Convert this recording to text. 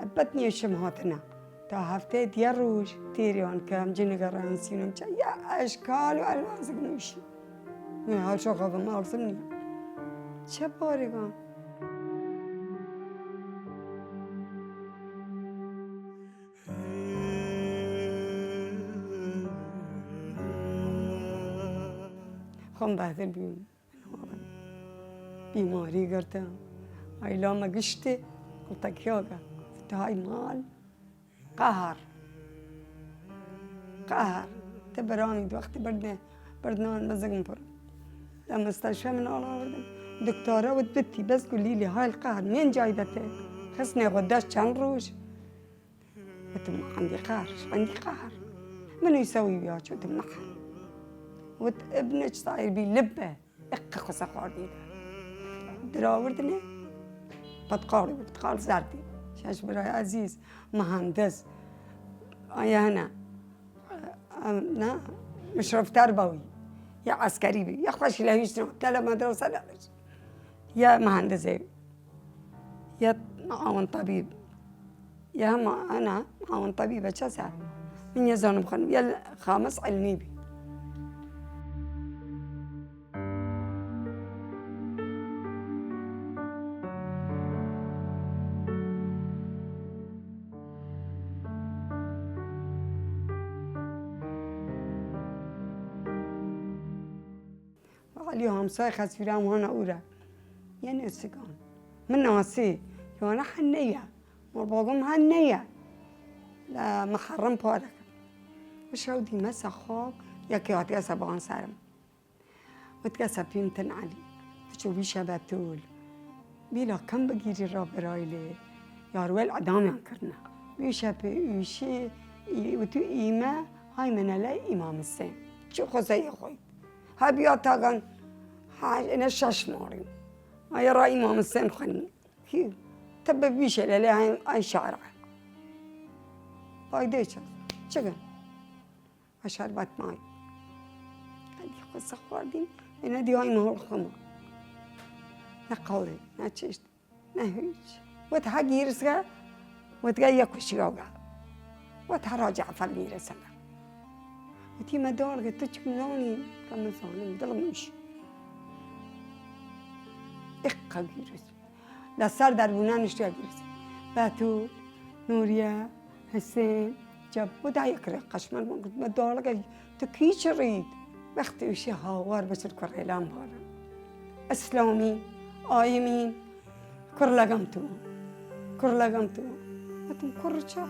بطني شمهاتنا تا هفته ديار روش تيريان كم جنقران سينم يا أشكال وألوان سقمشي هاي شو خذ ما أرسمني شبارقان خم بهذا البيوم بیماری گرفتم ایلا ما گشته قلت کیاگه قلت هاي مال قهر تبراني وقتی بردنان مزقم پر لما استشفى من الله بردم دكتورة وتبتي بس قولي لي هاي القهر مين جايبته خصني غداش كان روش قلت ما عندي قهر عندي قهر منو يسوي بيها شو تمنحها ابنك صاير بلبه اقق وسقاردي دراوردني بتقال زردي شاش براي عزيز مهندس يا هنا نا مشرف تربوي يا عسكري بي يا خوش لا يشتغل تلا مدرسة لا يا مهندس يا معاون طبيب يا ما أنا معاون طبيبة شاسع من يزون بخن يا خامس علمي بي اليوم صايخ سفيرام هنا أورا يعني السكان من ناسي يوانا حنية مربوطهم حنية لا محرم بارك وش هودي مسا خواب يا كياتي سبعان سرم وتكسب بيمتن علي تشوفي شباب تقول بيلا كم بجيري راب رايلي يا روال عدامي انكرنا بيشبه وشي وتو إيمة هاي من لا إمام السين شو خزي خوي هاي بياتاغن هاي أنا شاش ماري هاي رأي إمام السين خني هي تبى بيش لا هاي شارع هاي ديش شكل أشربت ماي هذه قصة خواردين أنا دي هاي مهول خمر نقولي نتششت نهيج وتحقي رسكا وتجي كشيوغا وتراجع فلي رسلا وتي ما دول قلت تشكلوني كم صانم دلمش إقا جيرس لا صار دربونا نشتي جيرس باتول نوريا حسين جاب ودا يقرأ قشمل ما دول قال تكيش ريد وقت وشي هاوار بس الكريلان بارا اسلامي آيمين كرلا قمتو أتم كرشة